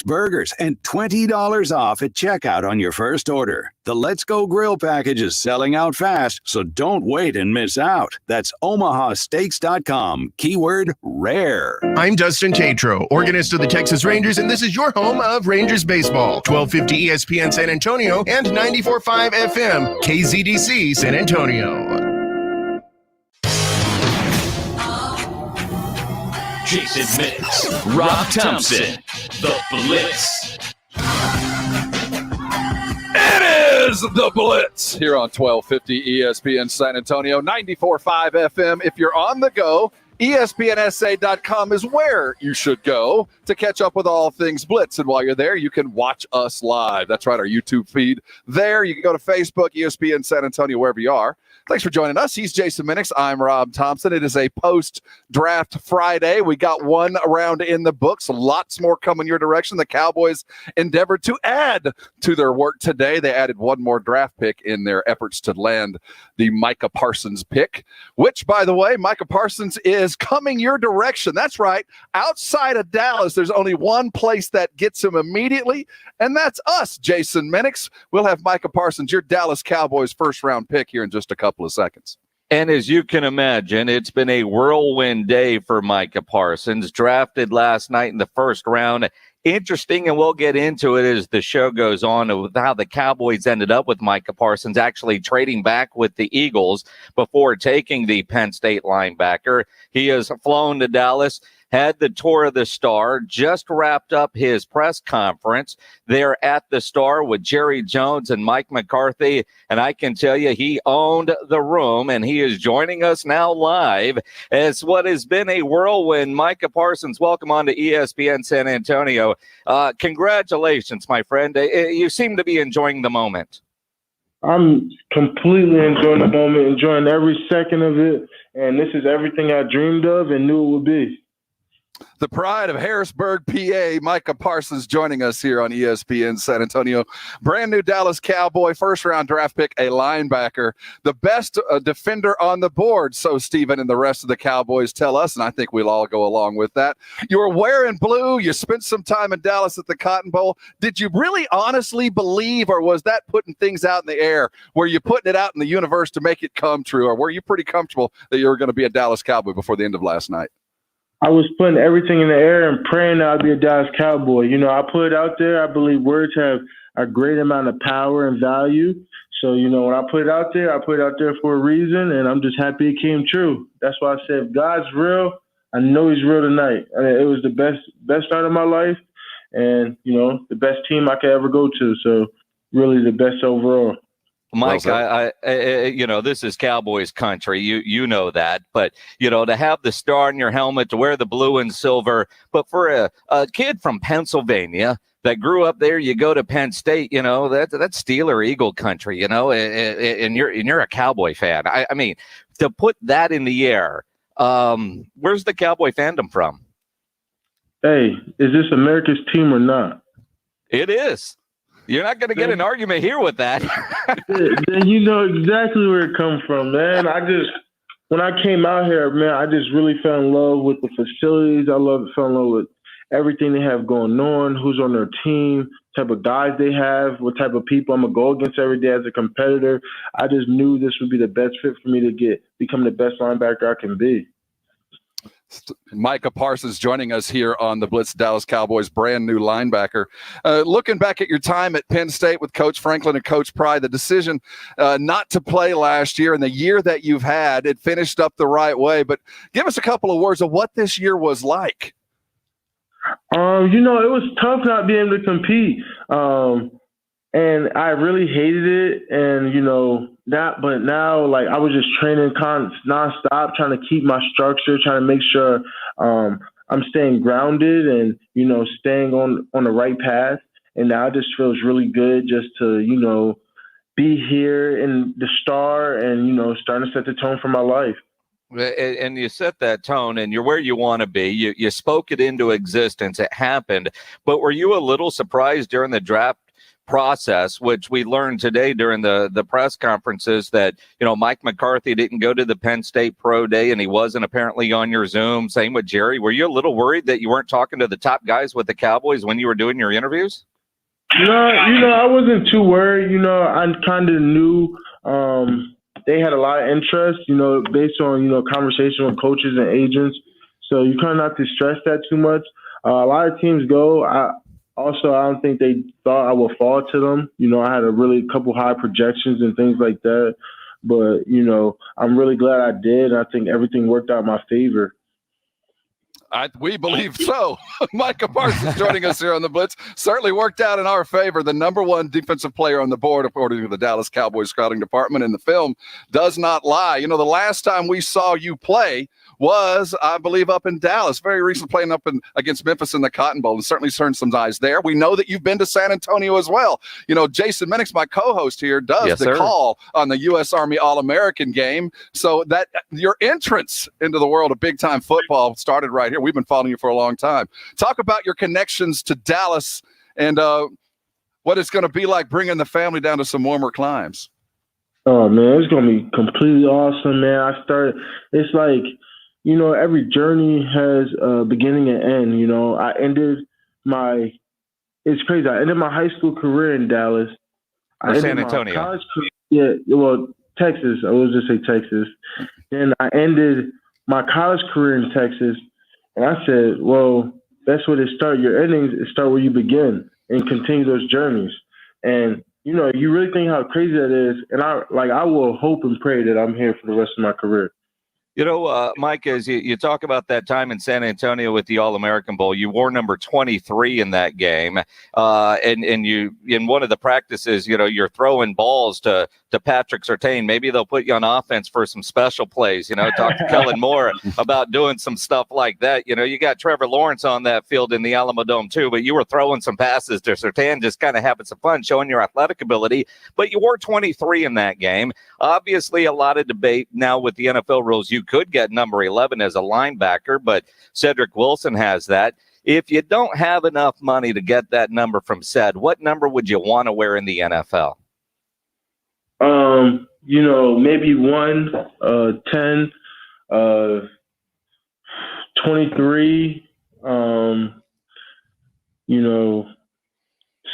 burgers, and $20 off at checkout on your first order. The Let's Go Grill package is selling out fast, so don't wait and miss out. That's omahasteaks.com, keyword rare. I'm Dustin Tatro, organist of the Texas Rangers, and this is your home of Rangers baseball. 1250 ESPN San Antonio and 94.5 FM KZDC San Antonio. Jason Mix, Rob Thompson, The Blitz. It is The Blitz here on 1250 ESPN San Antonio, 94.5 FM. If you're on the go, ESPNSA.com is where you should go to catch up with all things Blitz. And while you're there, you can watch us live. That's right, our YouTube feed there. You can go to Facebook, ESPN San Antonio, wherever you are. Thanks for joining us. He's Jason Minix. I'm Rob Thompson. It is a post-draft Friday. We got one round in the books. Lots more coming your direction. The Cowboys endeavored to add to their work today. They added one more draft pick in their efforts to land the Micah Parsons pick, which, by the way, Micah Parsons is coming your direction. That's right. Outside of Dallas, there's only one place that gets him immediately, and that's us, Jason Minix. We'll have Micah Parsons, your Dallas Cowboys first-round pick, here in just a couple of seconds. And as you can imagine, it's been a whirlwind day for Micah Parsons, drafted last night in the first round. Interesting, and we'll get into it as the show goes on, with how the Cowboys ended up with Micah Parsons actually trading back with the Eagles before taking the Penn State linebacker. He has flown to Dallas, had the tour of the Star, just wrapped up his press conference there at the Star with Jerry Jones and Mike McCarthy. And I can tell you, he owned the room, and he is joining us now live as what has been a whirlwind. Micah Parsons, welcome on to ESPN San Antonio. Congratulations, my friend. You seem to be enjoying the moment. I'm completely enjoying the moment, enjoying every second of it. And this is everything I dreamed of and knew it would be. The pride of Harrisburg, PA, Micah Parsons joining us here on ESPN San Antonio. Brand new Dallas Cowboy, first-round draft pick, a linebacker, the best defender on the board, so Steven and the rest of the Cowboys tell us, and I think we'll all go along with that. You were wearing blue. You spent some time in Dallas at the Cotton Bowl. Did you really honestly believe, or was that putting things out in the air? Were you putting it out in the universe to make it come true, or were you pretty comfortable that you were going to be a Dallas Cowboy before the end of last night? I was putting everything in the air and praying that I'd be a Dallas Cowboy. You know, I put it out there. I believe words have a great amount of power and value. So, you know, when I put it out there, I put it out there for a reason, and I'm just happy it came true. That's why I said, if God's real, I know he's real tonight. I mean, it was the best start of my life and, you know, the best team I could ever go to. So really the best overall. Mike, I you know, this is Cowboys country. You know that. But, you know, to have the star in your helmet, to wear the blue and silver, but for a kid from Pennsylvania that grew up there, you go to Penn State, you know, that's Steeler Eagle country, you know, and you're a Cowboy fan. I mean, to put that in the air, where's the Cowboy fandom from? Hey, is this America's team or not? It is. You're not going to get an argument here with that. Then you know exactly where it comes from, man. When I came out here, man, I just really fell in love with the facilities. Fell in love with everything they have going on, who's on their team, type of guys they have, what type of people I'm going to go against every day as a competitor. I just knew this would be the best fit for me to become the best linebacker I can be. Micah Parsons joining us here on the Blitz, Dallas Cowboys brand new linebacker. Looking back at your time at Penn State with Coach Franklin and Coach Pry, the decision not to play last year and the year that you've had, it finished up the right way. But give us a couple of words of what this year was like. You know, it was tough not being able to compete. And I really hated it. And, you know, but now, like, I was just training nonstop, trying to keep my structure, trying to make sure I'm staying grounded and, you know, staying on the right path. And now it just feels really good just to, you know, be here in the Star and, you know, starting to set the tone for my life. And you set that tone, and you're where you want to be. You spoke it into existence. It happened. But were you a little surprised during the draft process, which we learned today during the press conferences that, Mike McCarthy didn't go to the Penn State Pro Day and he wasn't apparently on your Zoom. Same with Jerry. Were you a little worried that you weren't talking to the top guys with the Cowboys when you were doing your interviews? No, I wasn't too worried. I kind of knew they had a lot of interest, based on, conversation with coaches and agents. So you kind of not to stress that too much. A lot of teams go. I don't think they thought I would fall to them. I had a couple high projections and things like that. But, I'm really glad I did. I think everything worked out in my favor. We believe so. Micah Parsons joining us here on the Blitz. Certainly worked out in our favor. The number one defensive player on the board, according to the Dallas Cowboys scouting department, and the film does not lie. The last time we saw you play was, I believe, up in Dallas. Very recently playing against Memphis in the Cotton Bowl, and certainly turned some eyes there. We know that you've been to San Antonio as well. Jason Minix, my co-host here, does call on the U.S. Army All-American game. So that your entrance into the world of big-time football started right here. We've been following you for a long time. Talk about your connections to Dallas and what it's going to be like bringing the family down to some warmer climes. Oh, man, it's going to be completely awesome, man. It's like, every journey has a beginning and end. It's crazy. I ended my high school career in Dallas. Or San Antonio. Texas. I was just say Texas. Then I ended my college career in Texas. And I said, well, that's where they start. Your endings start where you begin and continue those journeys. And, you really think how crazy that is. And I will hope and pray that I'm here for the rest of my career. Mike, as you talk about that time in San Antonio with the All-American Bowl, you wore number 23 in that game. And you, in one of the practices, you're throwing balls to Patrick Surtain. Maybe they'll put you on offense for some special plays. Talk to Kellen Moore about doing some stuff like that. You got Trevor Lawrence on that field in the Alamo Dome too, but you were throwing some passes to Surtain, just kind of having some fun, showing your athletic ability. But you wore 23 in that game. Obviously, a lot of debate now with the NFL rules. You could get number 11 as a linebacker, but Cedric Wilson has that. If you don't have enough money to get that number from Ced, what number would you want to wear in the NFL? Maybe 1, 10, 23,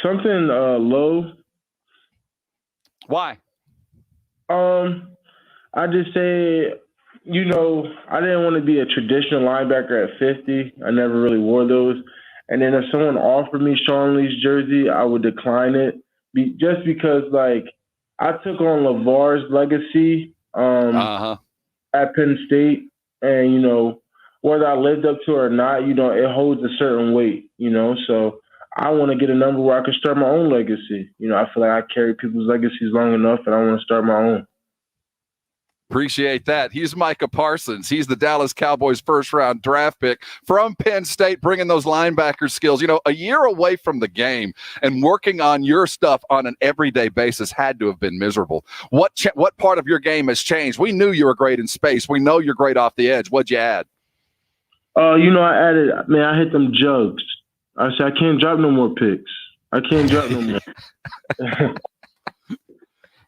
something low. Why? I just say, I didn't want to be a traditional linebacker at 50. I never really wore those. And then if someone offered me Sean Lee's jersey, I would decline it just because, I took on LeVar's legacy at Penn State. And, whether I lived up to it or not, it holds a certain weight, So I want to get a number where I can start my own legacy. I feel like I carry people's legacies long enough, and I want to start my own. Appreciate that. He's Micah Parsons. He's the Dallas Cowboys first-round draft pick from Penn State, bringing those linebacker skills. A year away from the game and working on your stuff on an everyday basis had to have been miserable. What part of your game has changed? We knew you were great in space. We know you're great off the edge. What'd you add? I added, I hit them jugs. I said, I can't drop no more picks. I can't drop no more.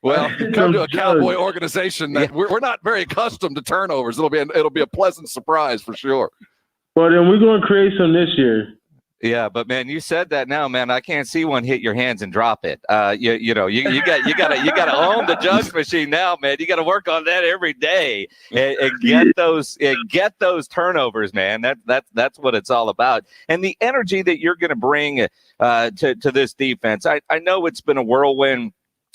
Well, come to a Cowboy organization that we're not very accustomed to turnovers. It'll be a pleasant surprise for sure. Well, then we're going to create some this year. Yeah, but man, you said that now, man. I can't see one hit your hands and drop it. You gotta own the jugs machine now, man. You got to work on that every day and get those turnovers, man. That's what it's all about. And the energy that you're going to bring to this defense. I know it's been a whirlwind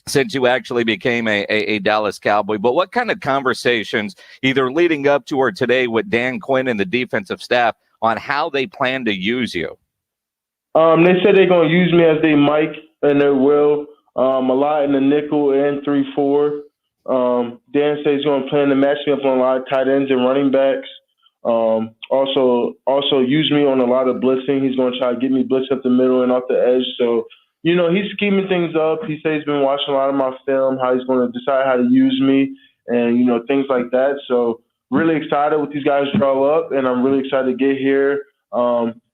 since you actually became a Dallas Cowboy, but what kind of conversations, either leading up to or today, with Dan Quinn and the defensive staff on how they plan to use you? They said they're going to use me as they Mike, and they will. A lot in the nickel and 3-4. Dan says he's going to plan to match me up on a lot of tight ends and running backs. Also use me on a lot of blitzing. He's going to try to get me blitzed up the middle and off the edge. So, he's scheming things up. He says he's been watching a lot of my film, how he's going to decide how to use me and, things like that. So really excited what these guys draw up, and I'm really excited to get here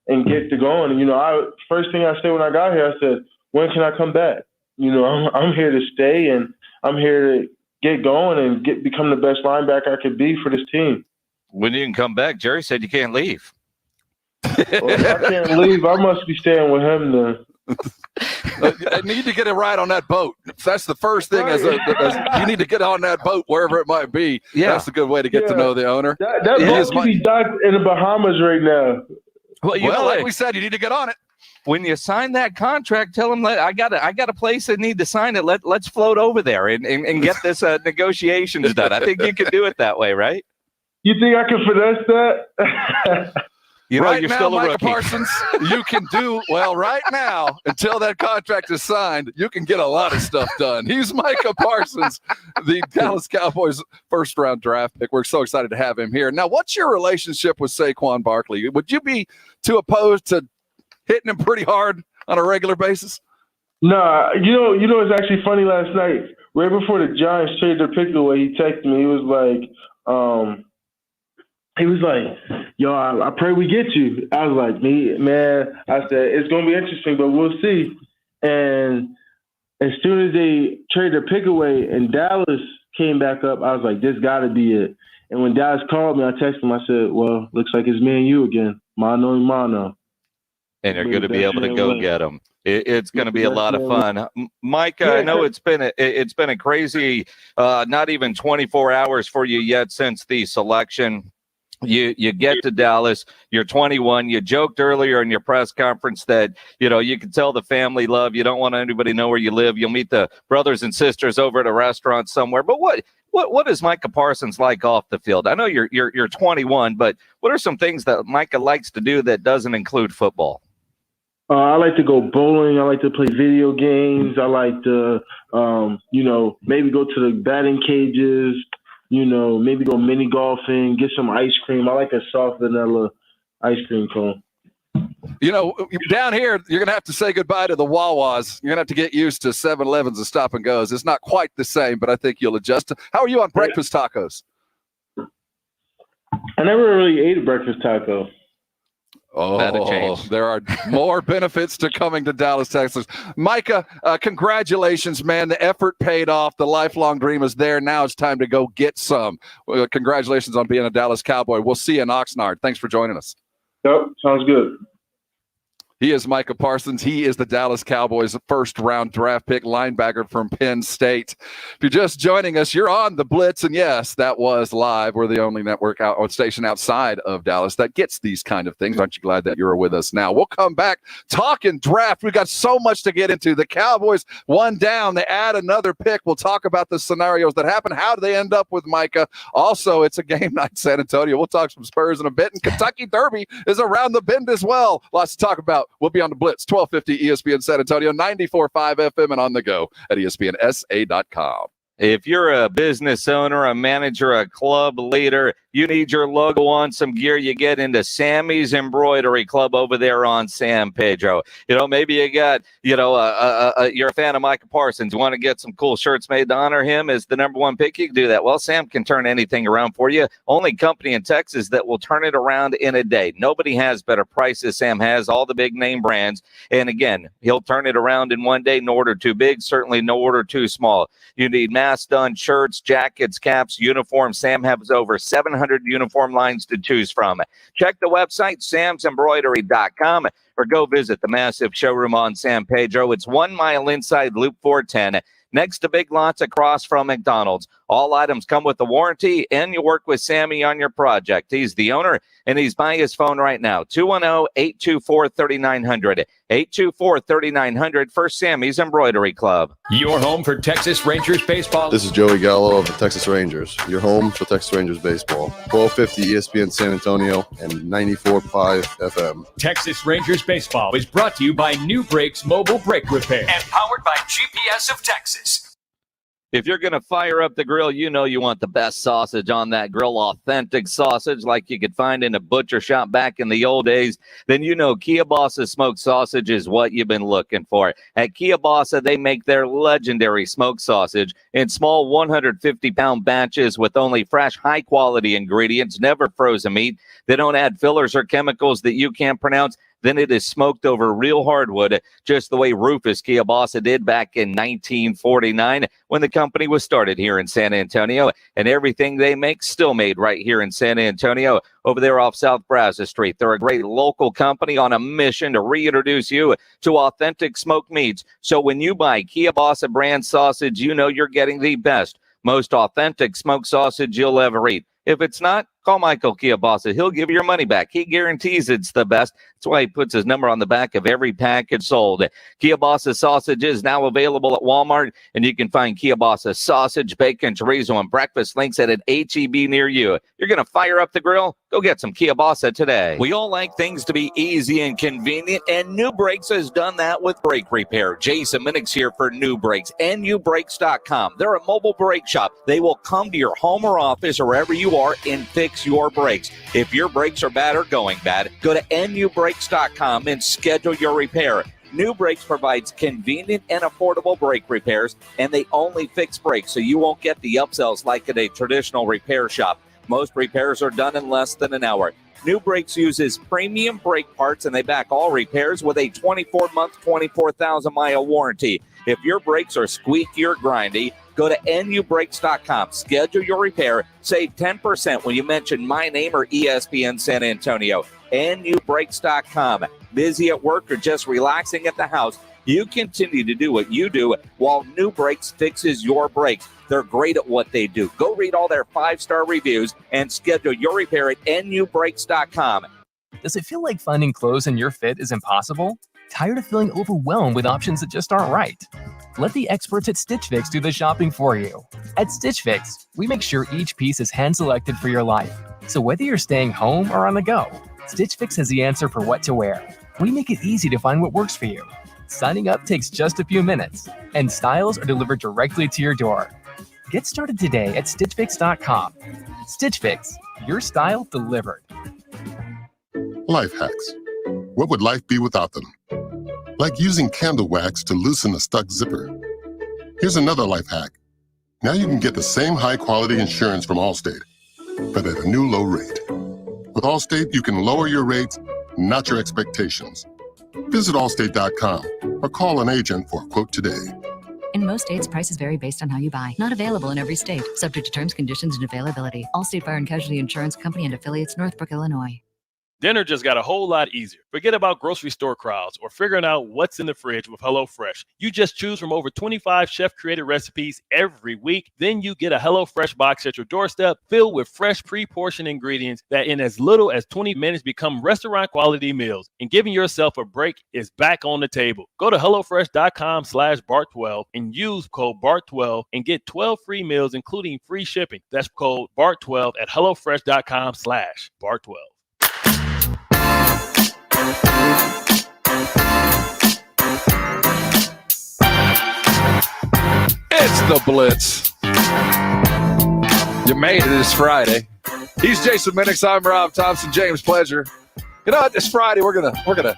and get to going. And, first thing I said when I got here, I said, when can I come back? You know, I'm here to stay, and I'm here to get going and become the best linebacker I could be for this team. When you can come back, Jerry said you can't leave. Well, if I can't leave, I must be staying with him then. I need to get it right on that boat. That's the first thing. As you need to get on that boat wherever it might be. Yeah. That's a good way to get to know the owner. That boat could be docked in the Bahamas right now. Well, like we said, you need to get on it. When you sign that contract, tell them I got a place that need to sign it. Let's float over there and get this negotiations done. I think you can do it that way, right? You think I can finesse that? You know, right you're now, still a Micah rookie. Parsons, you can do well right now until that contract is signed. You can get a lot of stuff done. He's Micah Parsons, the Dallas Cowboys first-round draft pick. We're so excited to have him here. Now, what's your relationship with Saquon Barkley? Would you be too opposed to hitting him pretty hard on a regular basis? Nah, you know, it's actually funny. Last night, right before the Giants traded their pick away, he texted me. He was like, yo, I pray we get you. I was like, man, I said, it's going to be interesting, but we'll see. And as soon as they traded their pick away and Dallas came back up, I was like, this got to be it. And when Dallas called me, I texted him. I said, well, looks like it's me and you again. Mano and mano. And you're going to be able to go get them. It's going to be a lot of fun. Micah, I know it's been a crazy, not even 24 hours for you yet since the selection. You get to Dallas, you're 21. You joked earlier in your press conference that, you know, you can tell the family love. You don't want anybody to know where you live. You'll meet the brothers and sisters over at a restaurant somewhere. But what is Micah Parsons like off the field? I know you're 21, but what are some things that Micah likes to do that doesn't include football? I like to go bowling. I like to play video games. I like to, maybe go to the batting cages. Maybe go mini golfing, get some ice cream. I like a soft vanilla ice cream cone. Down here, you're going to have to say goodbye to the Wawas. You're going to have to get used to 7-Elevens and Stop and Goes. It's not quite the same, but I think you'll adjust. How are you on breakfast tacos? I never really ate a breakfast taco. Oh, there are more benefits to coming to Dallas, Texas. Micah, congratulations, man. The effort paid off. The lifelong dream is there. Now it's time to go get some. Congratulations on being a Dallas Cowboy. We'll see you in Oxnard. Thanks for joining us. Yep, sounds good. He is Micah Parsons. He is the Dallas Cowboys' first-round draft pick linebacker from Penn State. If you're just joining us, you're on the Blitz, and yes, that was live. We're the only network station outside of Dallas that gets these kind of things. Aren't you glad that you're with us now? We'll come back talking draft. We've got so much to get into. The Cowboys, one down. They add another pick. We'll talk about the scenarios that happen. How do they end up with Micah? Also, it's a game night in San Antonio. We'll talk some Spurs in a bit, and Kentucky Derby is around the bend as well. Lots to talk about. We'll be on the Blitz, 1250 ESPN San Antonio, 94.5 FM, and on the go at ESPNSA.com. If you're a business owner, a manager, a club leader, you need your logo on some gear, you get into Sammy's Embroidery Club over there on San Pedro. Maybe you got, you're a fan of Micah Parsons. You want to get some cool shirts made to honor him as the number one pick. You can do that. Well, Sam can turn anything around for you. Only company in Texas that will turn it around in a day. Nobody has better prices. Sam has all the big name brands. And again, he'll turn it around in one day. No order too big, certainly no order too small. You need mass done shirts, jackets, caps, uniforms. Sam has over 700 uniform lines to choose from. Check the website, samsembroidery.com, or go visit the massive showroom on San Pedro. It's 1 mile inside Loop 410, next to Big Lots across from McDonald's. All items come with a warranty, and you work with Sammy on your project. He's the owner, and he's by his phone right now, 210-824-3900, 824-3900 for Sammy's Embroidery Club. Your home for Texas Rangers baseball. This is Joey Gallo of the Texas Rangers, your home for Texas Rangers baseball. 1250 ESPN San Antonio and 94.5 FM. Texas Rangers baseball is brought to you by New Brakes Mobile Brake Repair and powered by GPS of Texas. If you're going to fire up the grill, you want the best sausage on that grill, authentic sausage like you could find in a butcher shop back in the old days. Then Kielbasa smoked sausage is what you've been looking for. At Kielbasa, they make their legendary smoked sausage in small 150-pound batches with only fresh, high-quality ingredients, never frozen meat. They don't add fillers or chemicals that you can't pronounce. then it is smoked over real hardwood, just the way Rufus Kielbasa did back in 1949 when the company was started here in San Antonio. And everything they make still made right here in San Antonio over there off South Brazos Street. They're a great local company on a mission to reintroduce you to authentic smoked meats. So when you buy Kielbasa brand sausage, you know you're getting the best, most authentic smoked sausage you'll ever eat. If it's not, call Michael Kielbasa. He'll give you your money back. He guarantees it's the best. That's why he puts his number on the back of every package sold. Kielbasa sausage is now available at Walmart, and you can find Kielbasa sausage, bacon, chorizo, and breakfast links at an H-E-B near you. You're going to fire up the grill? Go get some Kielbasa today. We all like things to be easy and convenient, and New Brakes has done that with brake repair. Jason Minix here for New Brakes, nubrakes.com. They're a mobile brake shop. They will come to your home or office or wherever you are and fix your brakes. If your brakes are bad or going bad, go to nubrakes.com and schedule your repair. New Brakes provides convenient and affordable brake repairs, and they only fix brakes, so you won't get the upsells like at a traditional repair shop. Most repairs are done in less than an hour. New Brakes uses premium brake parts, and they back all repairs with a 24-month, 24,000-mile warranty. If your brakes are squeaky or grindy, go to nubrakes.com. Schedule your repair. Save 10% when you mention my name or ESPN San Antonio. nubrakes.com. Busy at work or just relaxing at the house, you continue to do what you do while New Brakes fixes your brakes. They're great at what they do. Go read all their 5-star reviews and schedule your repair at nubrakes.com. Does it feel like finding clothes in your fit is impossible? Tired of feeling overwhelmed with options that just aren't right? Let the experts at Stitchfix do the shopping for you. At Stitchfix, we make sure each piece is hand-selected for your life. So whether you're staying home or on the go, Stitchfix has the answer for what to wear. We make it easy to find what works for you. Signing up takes just a few minutes, and styles are delivered directly to your door. Get started today at stitchfix.com. Stitch Fix, your style delivered. Life hacks. What would life be without them? Like using candle wax to loosen a stuck zipper. Here's another life hack. Now you can get the same high-quality insurance from Allstate, but at a new low rate. With Allstate, you can lower your rates, not your expectations. Visit allstate.com or call an agent for a quote today. In most states, prices vary based on how you buy. Not available in every state. Subject to terms, conditions, and availability. Allstate Fire and Casualty Insurance Company and affiliates, Northbrook, Illinois. Dinner just got a whole lot easier. Forget about grocery store crowds or figuring out what's in the fridge with HelloFresh. You just choose from over 25 chef-created recipes every week. Then you get a HelloFresh box at your doorstep filled with fresh, pre-portioned ingredients that in as little as 20 minutes become restaurant-quality meals. And giving yourself a break is back on the table. Go to HelloFresh.com/BART12 and use code BART12 and get 12 free meals, including free shipping. That's code BART12 at HelloFresh.com/BART12. It's the Blitz. You made it. It's Friday. He's Jason Minix. I'm Rob Thompson. James Pleasure. You know what? It's Friday. We're gonna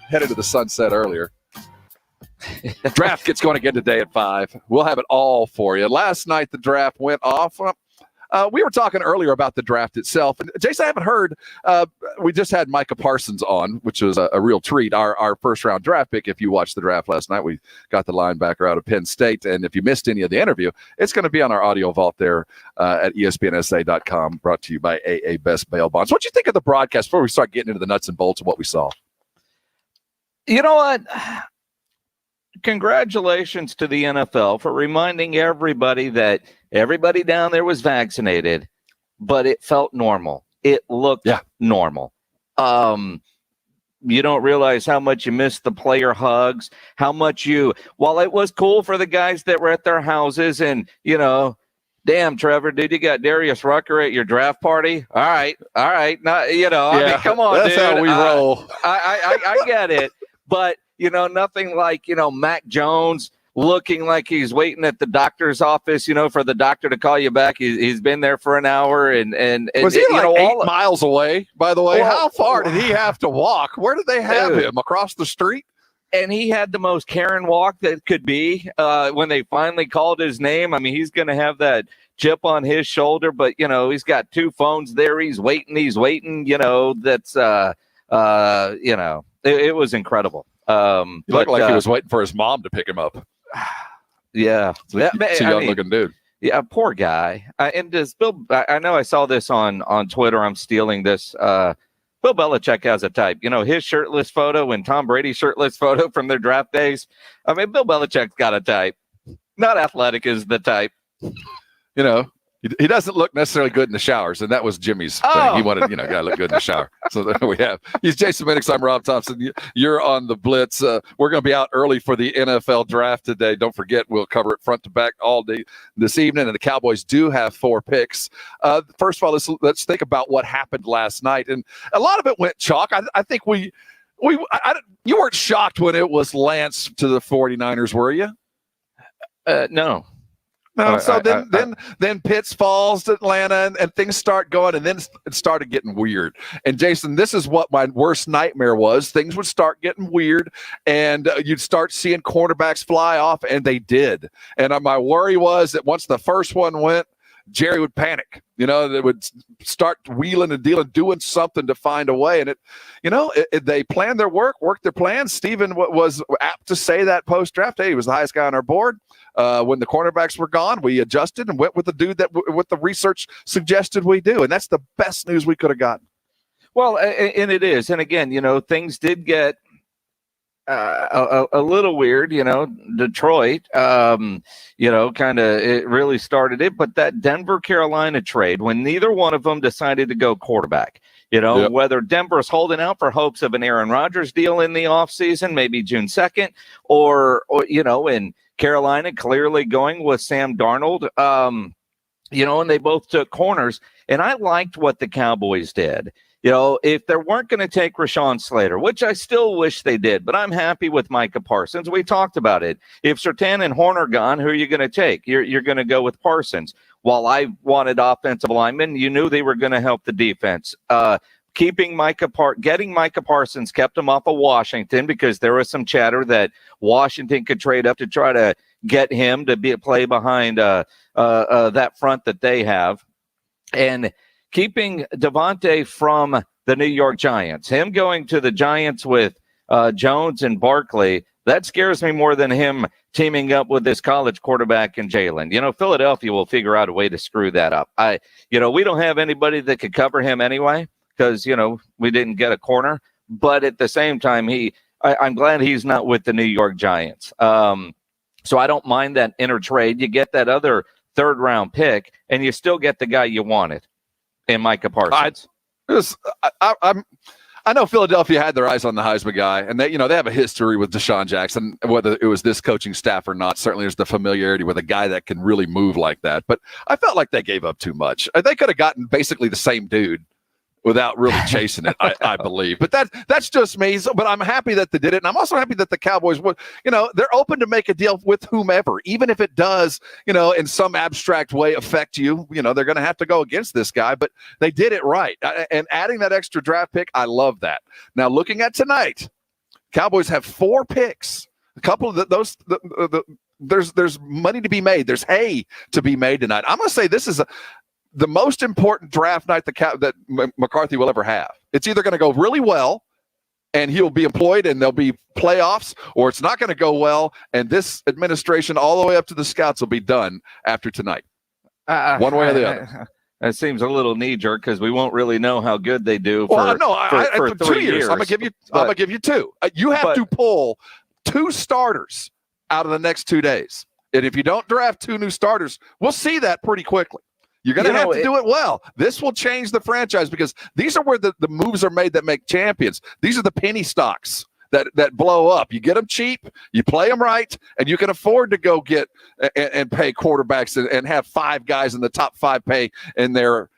head into the sunset earlier. Draft gets going again today at 5. We'll have it all for you. Last night the draft went off. We were talking earlier about the draft itself. And Jason, I haven't heard. We just had Micah Parsons on, which was a real treat. Our first-round draft pick. If you watched the draft last night, we got the linebacker out of Penn State. And if you missed any of the interview, it's going to be on our audio vault there at ESPNSA.com, brought to you by AA Best Bail Bonds. What do you think of the broadcast before we start getting into the nuts and bolts of what we saw? You know what? Congratulations to the NFL for reminding everybody that everybody down there was vaccinated, but it felt normal. It looked normal. You don't realize how much you missed the player hugs, how much while it was cool for the guys that were at their houses and, damn, Trevor, dude, you got Darius Rucker at your draft party? All right. Now, I mean, come on, that's dude. How we roll. I get it. But, nothing like, Mac Jones looking like he's waiting at the doctor's office, for the doctor to call you back. He's been there for an hour. And was he 8 miles away, by the way? Well, how far did he have to walk? Where did they have him? Across the street? And he had the most Karen walk that could be when they finally called his name. I mean, he's going to have that chip on his shoulder, but, he's got 2 phones there. He's waiting. That's It was incredible. He looked like he was waiting for his mom to pick him up. Yeah. It's a young-looking dude. Yeah, poor guy. And does Bill? I know I saw this on Twitter. I'm stealing this. Bill Belichick has a type. His shirtless photo and Tom Brady's shirtless photo from their draft days. I mean, Bill Belichick's got a type. Not athletic is the type. He doesn't look necessarily good in the showers, and that was Jimmy's thing. He wanted, gotta look good in the shower. So there we have. He's Jason Minix. I'm Rob Thompson. You're on the Blitz. We're going to be out early for the NFL draft today. Don't forget, we'll cover it front to back all day this evening, and the Cowboys do have 4 picks. First of all, let's think about what happened last night, and a lot of it went chalk. I think you weren't shocked when it was Lance to the 49ers, were you? No. No, so then Pitts falls to Atlanta and things start going, and then it started getting weird. And Jason, this is what my worst nightmare was. Things would start getting weird, and you'd start seeing quarterbacks fly off, and they did. And my worry was that once the first one went, Jerry would panic. They would start wheeling and dealing, doing something to find a way. And they planned their worked their plans. Steven was apt to say that post-draft. Hey, he was the highest guy on our board. When the cornerbacks were gone, we adjusted and went with the dude what the research suggested we do. And that's the best news we could have gotten. Well, and it is. And again, things did get a little weird, Detroit, kind of it really started it. But that Denver-Carolina trade, when neither one of them decided to go quarterback, Yep. Whether Denver's holding out for hopes of an Aaron Rodgers deal in the offseason, maybe June 2nd, or in Carolina clearly going with Sam Darnold, and they both took corners. And I liked what the Cowboys did. If they weren't going to take Rashawn Slater, which I still wish they did, but I'm happy with Micah Parsons. We talked about it. If Surtain and Horn are gone, who are you going to take? You're going to go with Parsons. While I wanted offensive linemen, you knew they were going to help the defense. Getting Micah Parsons kept him off of Washington because there was some chatter that Washington could trade up to try to get him to play behind that front that they have. And keeping Devontae from the New York Giants, him going to the Giants with Jones and Barkley, that scares me more than him teaming up with this college quarterback in Jalen. Philadelphia will figure out a way to screw that up. We don't have anybody that could cover him anyway because, we didn't get a corner. But at the same time, I'm glad he's not with the New York Giants. So I don't mind that intertrade. You get that other third-round pick, and you still get the guy you wanted in Micah Parsons. I know Philadelphia had their eyes on the Heisman guy, and they have a history with Deshaun Jackson, whether it was this coaching staff or not. Certainly there's the familiarity with a guy that can really move like that. But I felt like they gave up too much. They could have gotten basically the same dude without really chasing it, I believe. But that's just me. So, but I'm happy that they did it. And I'm also happy that the Cowboys would, they're open to make a deal with whomever, even if it does, in some abstract way affect you. They're going to have to go against this guy, but they did it right. And adding that extra draft pick, I love that. Now, looking at tonight, Cowboys have 4 picks. A couple of those, there's money to be made. There's hay to be made tonight. I'm going to say this is the most important draft night that McCarthy will ever have. It's either going to go really well and he'll be employed and there'll be playoffs, or it's not going to go well and this administration all the way up to the scouts will be done after tonight. One way or the other. That seems a little knee-jerk because we won't really know how good they do for 3 years. I'm going to give you 2. You have to pull 2 starters out of the next 2 days. And if you don't draft 2 new starters, we'll see that pretty quickly. You're going to have to do it well. This will change the franchise because these are where the moves are made that make champions. These are the penny stocks that blow up. You get them cheap, you play them right, and you can afford to go get and pay quarterbacks and have 5 guys in the top 5 pay in their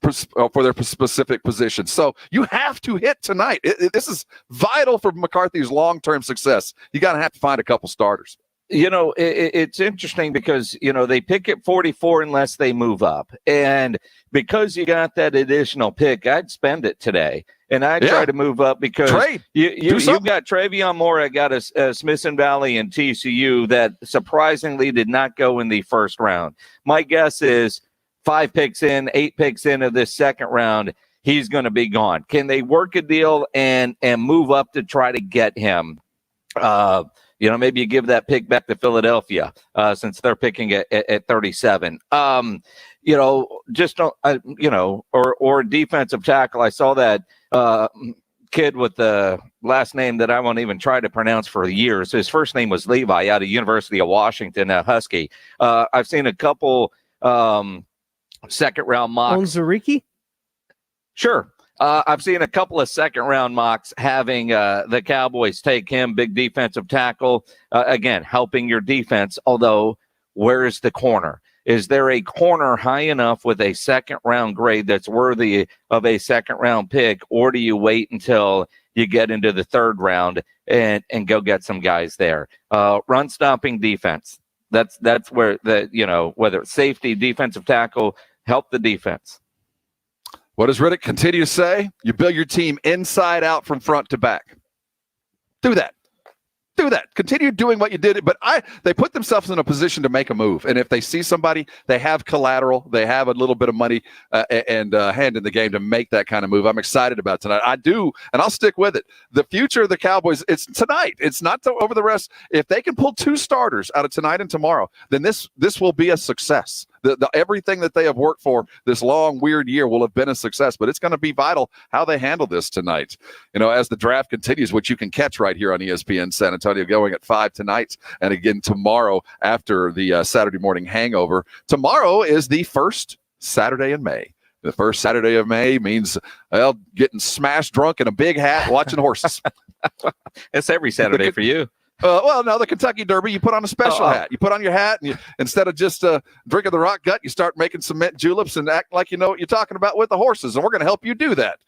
for their specific position. So you have to hit tonight. This is vital for McCarthy's long-term success. You got to have to find a couple starters. It's interesting because, they pick at 44 unless they move up. And because you got that additional pick, I'd spend it today. And I'd try to move up because you've got Travion Moore. I got a Smith & Valley and TCU that surprisingly did not go in the first round. My guess is 5 picks in, 8 picks in of this second round. he's going to be gone. Can they work a deal and move up to try to get him? Maybe you give that pick back to Philadelphia since they're picking at 37. Or defensive tackle. I saw that kid with the last name that I won't even try to pronounce for years. His first name was Levi out of University of Washington, Husky. I've seen a couple second-round mocks. Onzariki? Sure. I've seen a couple of second-round mocks having the Cowboys take him, big defensive tackle. Again, helping your defense, although where's the corner? Is there a corner high enough with a second-round grade that's worthy of a second-round pick, or do you wait until you get into the third round and go get some guys there? Run-stopping defense. That's where whether it's safety, defensive tackle, help the defense. What does Riddick continue to say? You build your team inside out from front to back. Do that. Continue doing what you did. But they put themselves in a position to make a move. And if they see somebody, they have collateral, they have a little bit of money and hand in the game to make that kind of move. I'm excited about tonight. I do, and I'll stick with it. The future of the Cowboys, it's tonight. It's not over the rest. If they can pull 2 starters out of tonight and tomorrow, then this will be a success. Everything that they have worked for this long, weird year will have been a success, but it's going to be vital how they handle this tonight. As the draft continues, which you can catch right here on ESPN San Antonio, going at 5 tonight, and again tomorrow after the Saturday morning hangover. Tomorrow is the first Saturday in May. The first Saturday of May means, getting smashed drunk in a big hat, watching horses. It's every Saturday for you. The Kentucky Derby, you put on a special hat. You put on your hat, and instead of just drinking the rock gut, you start making some mint juleps and act like you know what you're talking about with the horses, and we're going to help you do that.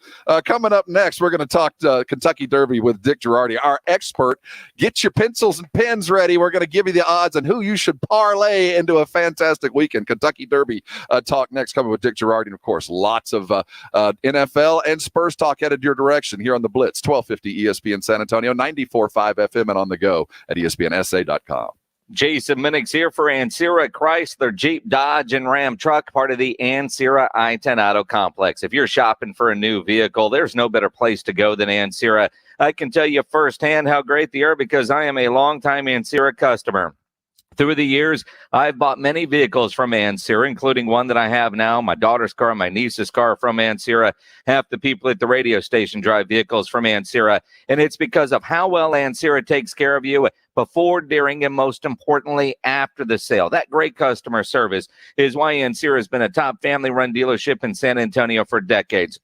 Coming up next, we're going to talk Kentucky Derby with Dick Jerardi, our expert. Get your pencils and pens ready. We're going to give you the odds on who you should parlay into a fantastic weekend. Kentucky Derby talk next, coming with Dick Jerardi, and, of course, lots of NFL and Spurs talk headed your direction here on the Blitz, 1250 ESPN San Antonio, 94.5 FM, and on the go at ESPNSA.com. Jason Minix here for Ancira Chrysler, Jeep, Dodge, and Ram truck, part of the Ancira I-10 Auto Complex. If you're shopping for a new vehicle, there's no better place to go than Ancira. I can tell you firsthand how great they are because I am a longtime Ancira customer. Through the years, I've bought many vehicles from Ancira, including one that I have now, my daughter's car, my niece's car from Ancira. Half the people at the radio station drive vehicles from Ancira, and it's because of how well Ancira takes care of you before, during, and most importantly, after the sale. That great customer service is why Ancira has been a top family-run dealership in San Antonio for decades.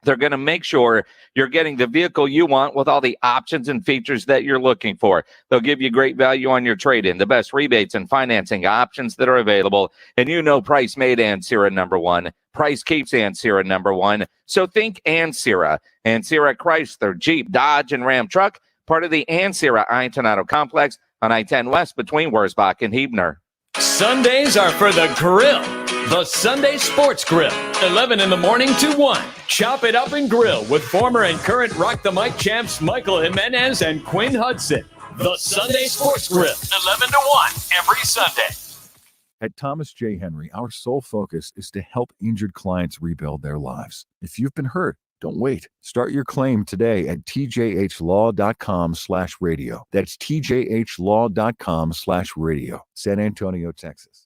They're going to make sure you're getting the vehicle you want with all the options and features that you're looking for. They'll give you great value on your trade-in, the best rebates and financing options that are available. And price made Ancira number one. Price keeps Ancira number one. So think Ancira. Ancira Chrysler, Jeep, Dodge, and Ram truck, part of the Ancira I-10 Auto Complex on I-10 West between Wurzbach and Huebner. Sundays are for the grill. The Sunday Sports Grill, 11 in the morning to 1. Chop it up and grill with former and current Rock the Mic champs Michael Jimenez and Quinn Hudson. The Sunday Sports Grill, 11 to 1 every Sunday. At Thomas J. Henry, our sole focus is to help injured clients rebuild their lives. If you've been hurt, don't wait. Start your claim today at tjhlaw.com/radio. That's tjhlaw.com/radio. San Antonio, Texas.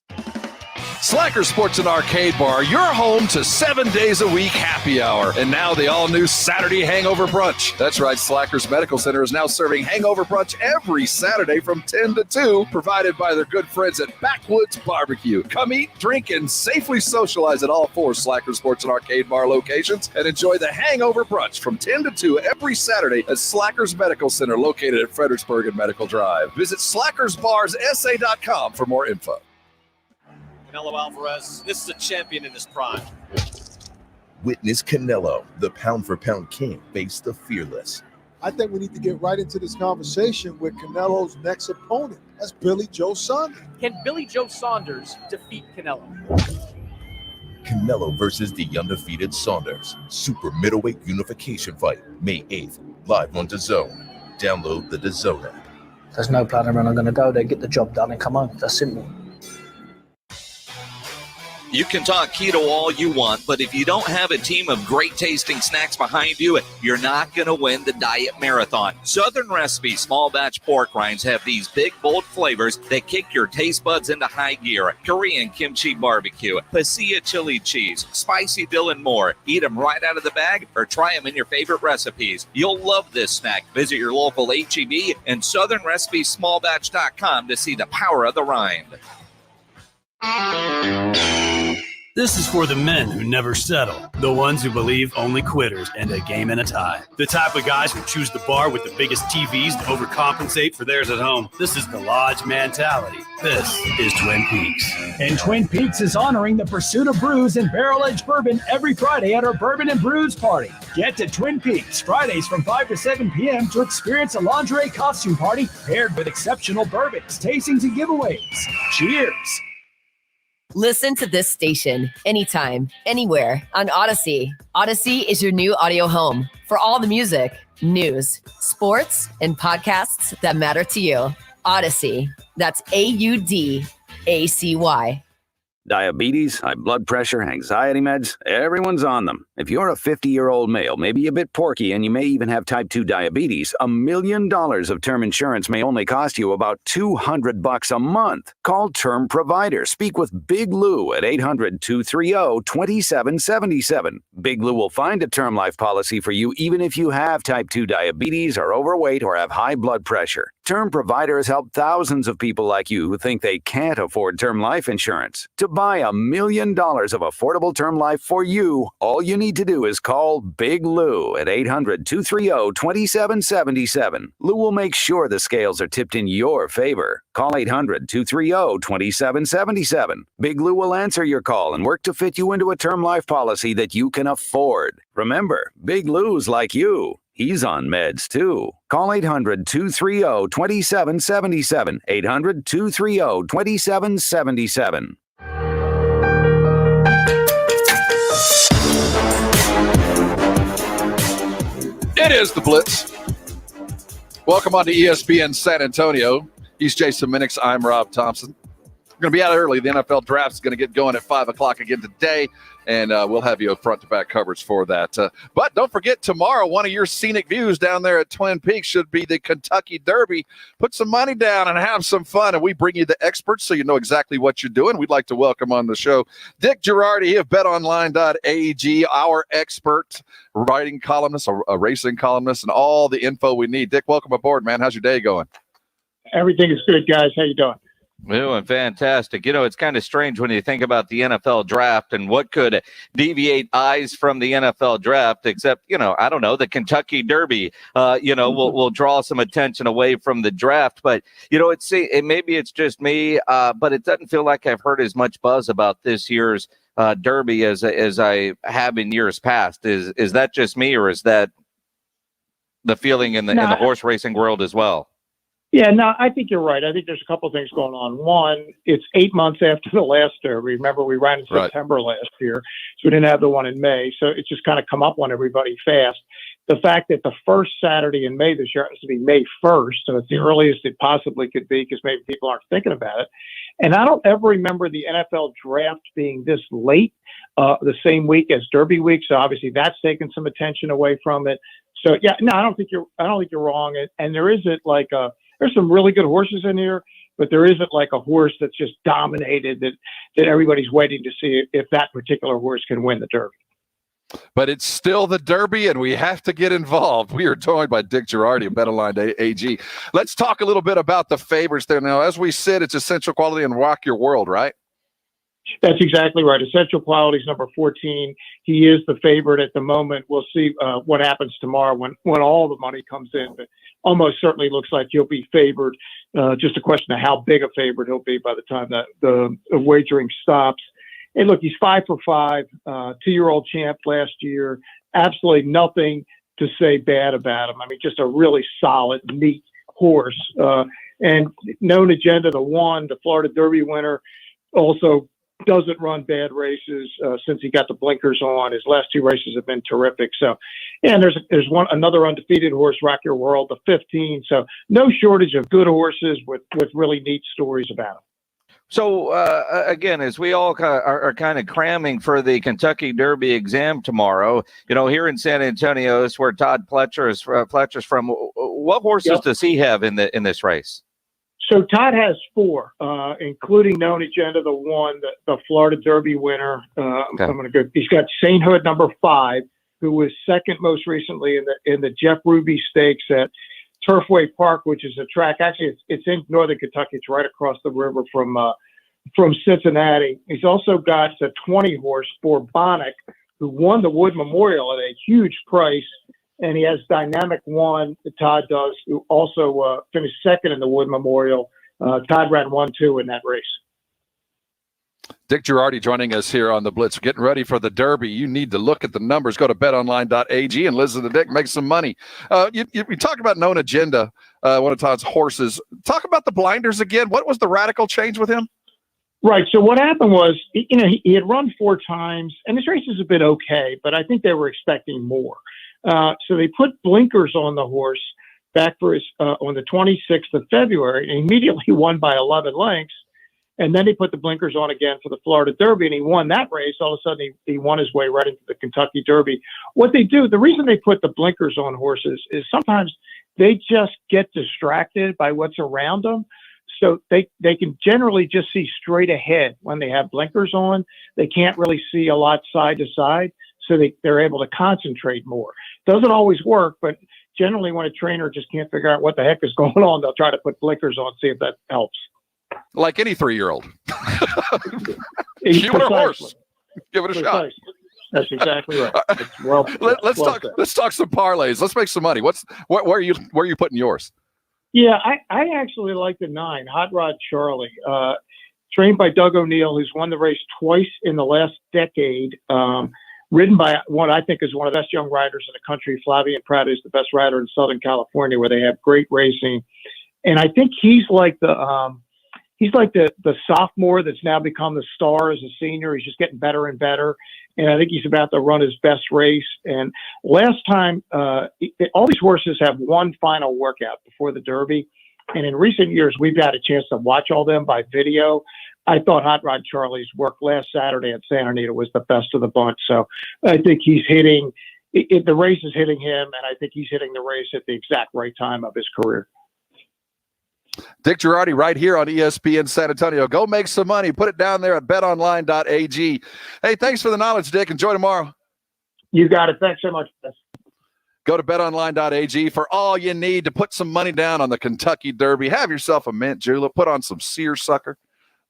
Slacker Sports and Arcade Bar, your home to 7 days a week happy hour. And now the all-new Saturday Hangover Brunch. That's right, Slackers Medical Center is now serving Hangover Brunch every Saturday from 10 to 2, provided by their good friends at Backwoods Barbecue. Come eat, drink, and safely socialize at all 4 Slacker Sports and Arcade Bar locations and enjoy the Hangover Brunch from 10 to 2 every Saturday at Slackers Medical Center, located at Fredericksburg and Medical Drive. Visit slackersbarssa.com for more info. Canelo Alvarez, this is a champion in his prime. Witness Canelo, the pound-for-pound king, face the fearless. I think we need to get right into this conversation with Canelo's next opponent. That's Billy Joe Saunders. Can Billy Joe Saunders defeat Canelo? Canelo versus the undefeated Saunders. Super middleweight unification fight, May 8th, live on DAZN. Download the DAZN app. There's no plan around. I'm going to go there, get the job done, and come home. That's simple. You can talk keto all you want, but if you don't have a team of great tasting snacks behind you, you're not going to win the diet marathon. Southern Recipe small batch pork rinds have these big, bold flavors that kick your taste buds into high gear. Korean kimchi barbecue, pasilla chili cheese, spicy dill, and more. Eat them right out of the bag or try them in your favorite recipes. You'll love this snack. Visit your local H-E-B and southernrecipesmallbatch.com to see the power of the rind. This is for the men who never settle, the ones who believe only quitters end a game and a tie, the type of guys who choose the bar with the biggest TVs to overcompensate for theirs at home. This is the Lodge mentality. This is Twin Peaks. And Twin Peaks is honoring the pursuit of brews and barrel-aged bourbon every Friday at our Bourbon and Brews party. Get to Twin Peaks Fridays from 5 to 7 p.m. to experience a lingerie costume party paired with exceptional bourbons, tastings, and giveaways. Cheers! Listen to this station anytime, anywhere on Odyssey. Odyssey is your new audio home for all the music, news, sports, and podcasts that matter to you. Odyssey. That's AUDACY. Diabetes, high blood pressure, anxiety meds, everyone's on them. If you're a 50-year-old male, maybe a bit porky, and you may even have type 2 diabetes, $1 million of term insurance may only cost you about $200 a month. Call Term Provider. Speak with Big Lou at 800-230-2777. Big Lou will find a term life policy for you even if you have type 2 diabetes, are overweight, or have high blood pressure. Term Provider has helped thousands of people like you who think they can't afford term life insurance. To buy $1 million of affordable term life for you, all you need to do is call Big Lou at 800-230-2777. Lou will make sure the scales are tipped in your favor. Call 800-230-2777. Big Lou will answer your call and work to fit you into a term life policy that you can afford. Remember, Big Lou's like you. He's on meds, too. Call 800-230-2777. 800-230-2777. It is the Blitz. Welcome on to ESPN San Antonio. He's Jason Minix. I'm Rob Thompson. We're going to be out early. The NFL draft is going to get going at 5 o'clock again today, and we'll have you a front-to-back coverage for that. But don't forget, tomorrow, one of your scenic views down there at Twin Peaks should be the Kentucky Derby. Put some money down and have some fun, and we bring you the experts so you know exactly what you're doing. We'd like to welcome on the show Dick Jerardi of betonline.ag, our expert writing columnist, a racing columnist, and all the info we need. Dick, welcome aboard, man. How's your day going? Everything is good, guys. How you doing? Doing fantastic. You know, it's kind of strange when you think about the NFL draft and what could deviate eyes from the NFL draft, except, you know, I don't know, the Kentucky Derby, will draw some attention away from the draft. But, you know, maybe it's just me, but it doesn't feel like I've heard as much buzz about this year's Derby as I have in years past. Is that just me, or is that the feeling in the horse racing world as well? Yeah, no, I think you're right. I think there's a couple of things going on. One, it's 8 months after the last Derby. Remember, we ran in September last year, so we didn't have the one in May. So it's just kind of come up on everybody fast. The fact that the first Saturday in May this year happens to be May 1st, so it's the earliest it possibly could be because maybe people aren't thinking about it. And I don't ever remember the NFL draft being this late, the same week as Derby week. So obviously that's taken some attention away from it. So yeah, no, I don't think you're wrong. And there isn't like there's some really good horses in here, but there isn't like a horse that's just dominated that everybody's waiting to see if that particular horse can win the Derby. But it's still the Derby, and we have to get involved. We are joined by Dick Jerardi of betonline.ag. Let's talk a little bit about the favorites there. Now, as we said, it's Essential Quality and Rock Your World, right? That's exactly right. Essential Quality is number 14. He is the favorite at the moment. We'll see what happens tomorrow when all the money comes in. But almost certainly looks like he'll be favored. Just a question of how big a favorite he'll be by the time that the wagering stops. And look, he's 5 for 5, 2-year-old champ last year. Absolutely nothing to say bad about him. I mean, just a really solid, neat horse. And Known Agenda, the Florida Derby winner, also doesn't run bad races since he got the blinkers on. His last 2 races have been terrific. So, and there's another undefeated horse, Rock Your World, the 15. So no shortage of good horses with really neat stories about them. So, again, as we all are kind of cramming for the Kentucky Derby exam tomorrow, here in San Antonio, is where Todd Pletcher's from. What horses does he have in this race? So Todd has 4, including known agenda, the Florida Derby winner. Okay. I'm going to go. He's got Sainthood number 5, who was second most recently in the Jeff Ruby Stakes at Turfway Park, which is a track. Actually, it's in northern Kentucky. It's right across the river from Cincinnati. He's also got a 20-horse Bourbonic, who won the Wood Memorial at a huge price. And he has Dynamic One, that Todd does, who also finished second in the Wood Memorial. Todd ran 1-2 in that race. Dick Jerardi joining us here on the Blitz. We're getting ready for the Derby. You need to look at the numbers. Go to betonline.ag and listen to Dick make some money. You talk about known agenda, one of Todd's horses. Talk about the blinders again. What was the radical change with him? Right. So what happened was, he had run 4 times, and his races have been okay, but I think they were expecting more. So they put blinkers on the horse back for his on the 26th of February, and immediately won by 11 lengths. And then he put the blinkers on again for the Florida Derby, and he won that race. All of a sudden, he won his way right into the Kentucky Derby. What they do, the reason they put the blinkers on horses is sometimes they just get distracted by what's around them. So they can generally just see straight ahead when they have blinkers on. They can't really see a lot side to side, so they're able to concentrate more. Doesn't always work, but generally when a trainer just can't figure out what the heck is going on, they'll try to put blinkers on, see if that helps. Like any 3-year-old. You want a horse. Give it a shot. That's exactly right. Let's talk some parlays. Let's make some money. Where are you putting yours? Yeah, I actually like the 9, Hot Rod Charlie, trained by Doug O'Neill, who's won the race twice in the last decade, ridden by what I think is one of the best young riders in the country. Flavian Pratt is the best rider in Southern California, where they have great racing. And I think he's like the sophomore that's now become the star as a senior. He's just getting better and better. And I think he's about to run his best race. And last time, all these horses have one final workout before the Derby. And in recent years, we've had a chance to watch all them by video. I thought Hot Rod Charlie's work last Saturday at Santa Anita was the best of the bunch. So I think he's hitting the race is hitting him, and I think he's hitting the race at the exact right time of his career. Dick Jerardi right here on ESPN San Antonio. Go make some money. Put it down there at betonline.ag. Hey, thanks for the knowledge, Dick. Enjoy tomorrow. You got it. Thanks so much. Go to betonline.ag for all you need to put some money down on the Kentucky Derby. Have yourself a mint julep. Put on some seersucker.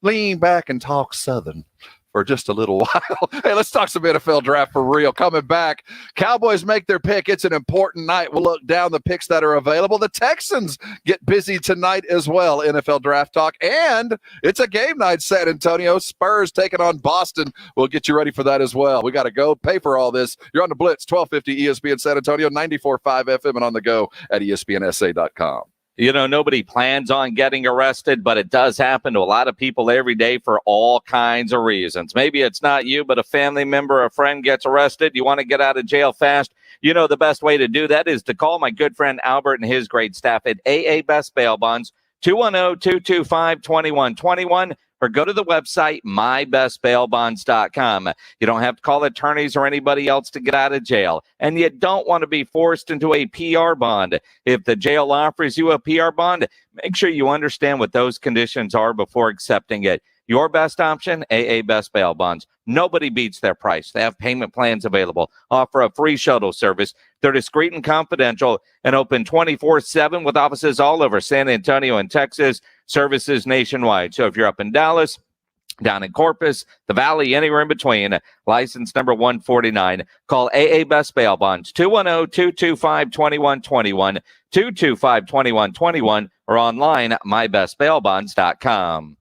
Lean back and talk Southern for just a little while. Hey, let's talk some NFL draft for real. Coming back, Cowboys make their pick. It's an important night. We'll look down the picks that are available. The Texans get busy tonight as well. NFL draft talk. And it's a game night, San Antonio. Spurs taking on Boston. We'll get you ready for that as well. We got to go pay for all this. You're on the Blitz, 1250 ESPN San Antonio, 94.5 FM, and on the go at ESPNSA.com. You know, nobody plans on getting arrested, but it does happen to a lot of people every day for all kinds of reasons. Maybe it's not you, but a family member or a friend gets arrested. You want to get out of jail fast. You know, the best way to do that is to call my good friend Albert and his great staff at AA Best Bail Bonds, 210-225-2121, or go to the website, mybestbailbonds.com. You don't have to call attorneys or anybody else to get out of jail. And you don't want to be forced into a PR bond. If the jail offers you a PR bond, make sure you understand what those conditions are before accepting it. Your best option, AA Best Bail Bonds. Nobody beats their price. They have payment plans available, offer a free shuttle service. They're discreet and confidential and open 24/7 with offices all over San Antonio and Texas, services nationwide. So if you're up in Dallas, down in Corpus, the Valley, anywhere in between, license number 149, call AA Best Bail Bonds, 210-225-2121, 225-2121, or online at mybestbailbonds.com.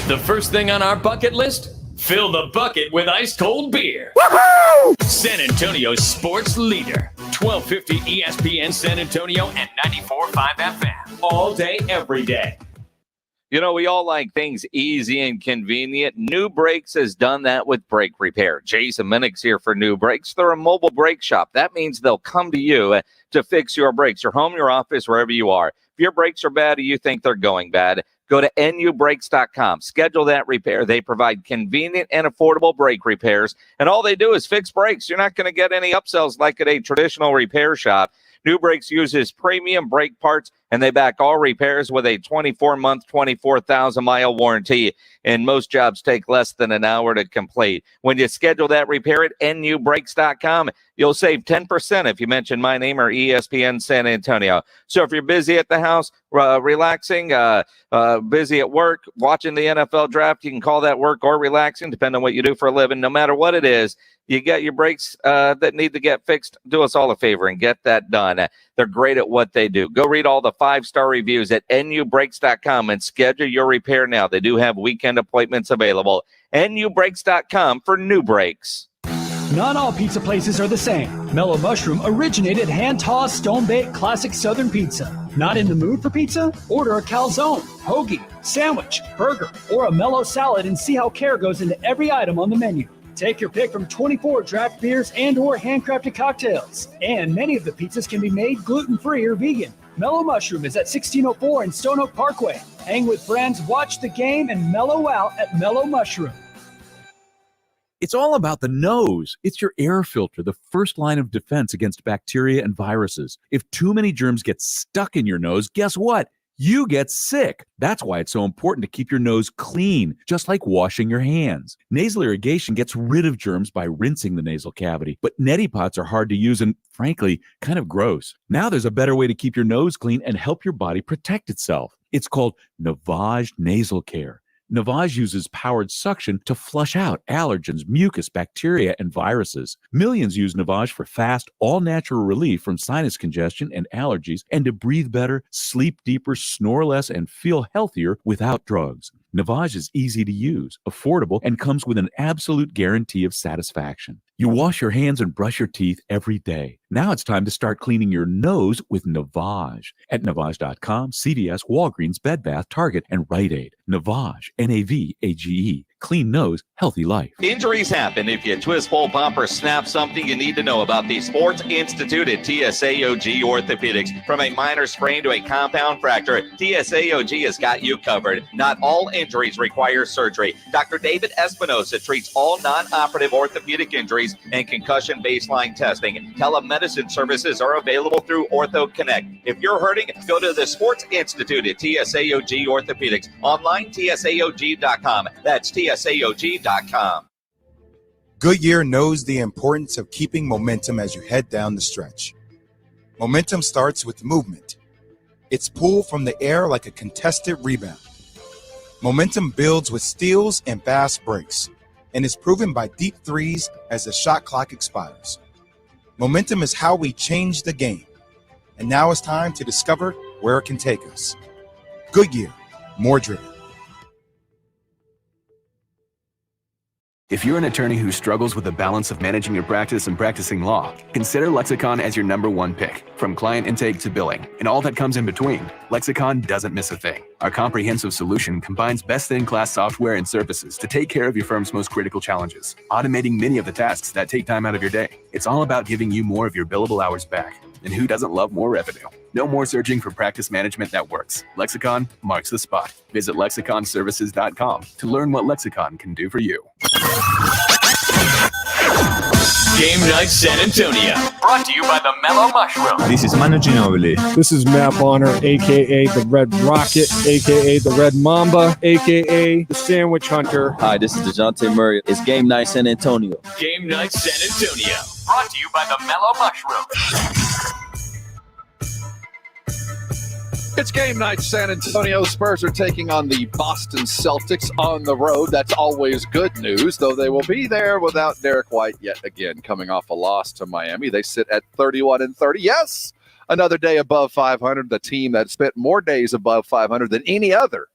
The first thing on our bucket list? Fill the bucket with ice-cold beer. Woohoo! San Antonio's sports leader. 1250 ESPN San Antonio and 94.5 FM. All day, every day. You know, we all like things easy and convenient. New Brakes has done that with brake repair. Jason Minnick's here for New Brakes. They're a mobile brake shop. That means they'll come to you to fix your brakes, your home, your office, wherever you are. If your brakes are bad or you think they're going bad, Go to nubrakes.com. Schedule that repair. They provide convenient and affordable brake repairs, and all they do is fix brakes. You're not going to get any upsells like at a traditional repair shop. New Brakes uses premium brake parts, and they back all repairs with a 24-month, 24,000-mile warranty. And most jobs take less than an hour to complete. When you schedule that repair at nubrakes.com, you'll save 10% if you mention my name or ESPN San Antonio. So if you're busy at the house, relaxing, busy at work, watching the NFL draft, you can call that work or relaxing, depending on what you do for a living. No matter what it is, you got your brakes that need to get fixed, do us all a favor and get that done. They're great at what they do. Go read all the 5-star reviews at nubrakes.com and schedule your repair now. They do have weekend appointments available. nubrakes.com for new brakes. Not all pizza places are the same. Mellow Mushroom originated hand-tossed, stone-baked classic Southern pizza. Not in the mood for pizza? Order a calzone, hoagie, sandwich, burger, or a mellow salad and see how care goes into every item on the menu. Take your pick from 24 draft beers and or handcrafted cocktails. And many of the pizzas can be made gluten-free or vegan. Mellow Mushroom is at 1604 in Stone Oak Parkway. Hang with friends, watch the game, and mellow out at Mellow Mushroom. It's all about the nose. It's your air filter, the first line of defense against bacteria and viruses. If too many germs get stuck in your nose, guess what? You get sick. That's why it's so important to keep your nose clean, just like washing your hands. Nasal irrigation gets rid of germs by rinsing the nasal cavity, but neti pots are hard to use and, frankly, kind of gross. Now there's a better way to keep your nose clean and help your body protect itself. It's called Navage Nasal Care. Navage uses powered suction to flush out allergens, mucus, bacteria, and viruses. Millions use Navage for fast, all-natural relief from sinus congestion and allergies, and to breathe better, sleep deeper, snore less, and feel healthier without drugs. Navage is easy to use, affordable, and comes with an absolute guarantee of satisfaction. You wash your hands and brush your teeth every day. Now it's time to start cleaning your nose with Navage. At Navage.com, CVS, Walgreens, Bed Bath, Target, and Rite Aid. Navage, N-A-V-A-G-E. Clean nose, healthy life. Injuries happen. If you twist, pull, bump, or snap something, you need to know about the Sports Institute at TSAOG Orthopedics. From a minor sprain to a compound fracture, TSAOG has got you covered. Not all injuries require surgery. Dr. David Espinosa treats all non-operative orthopedic injuries and concussion baseline testing. Telemedicine services are available through Ortho Connect. If you're hurting, go to the Sports Institute at TSAOG Orthopedics. Online, TSAOG.com. That's TSAOG.com. Goodyear knows the importance of keeping momentum as you head down the stretch. Momentum starts with movement. It's pulled from the air like a contested rebound. Momentum builds with steals and fast breaks, and is proven by deep threes as the shot clock expires. Momentum is how we change the game, and now it's time to discover where it can take us. Goodyear, more driven. If you're an attorney who struggles with the balance of managing your practice and practicing law, consider Lexicon as your #1 pick. From client intake to billing, and all that comes in between, Lexicon doesn't miss a thing. Our comprehensive solution combines best-in-class software and services to take care of your firm's most critical challenges, automating many of the tasks that take time out of your day. It's all about giving you more of your billable hours back. And who doesn't love more revenue? No more searching for practice management that works. Lexicon marks the spot. Visit lexiconservices.com to learn what Lexicon can do for you. Game Night San Antonio. Brought to you by the Mellow Mushroom. This is Manu Ginobili. This is Matt Bonner, a.k.a. the Red Rocket, a.k.a. the Red Mamba, a.k.a. the Sandwich Hunter. Hi, this is DeJounte Murray. It's Game Night San Antonio. Game Night San Antonio. Brought to you by the Mellow Mushroom. It's game night, San Antonio. Spurs are taking on the Boston Celtics on the road. That's always good news, though they will be there without Derek White yet again, coming off a loss to Miami. They sit at 31-30. Yes, another day above 500. The team that spent more days above 500 than any other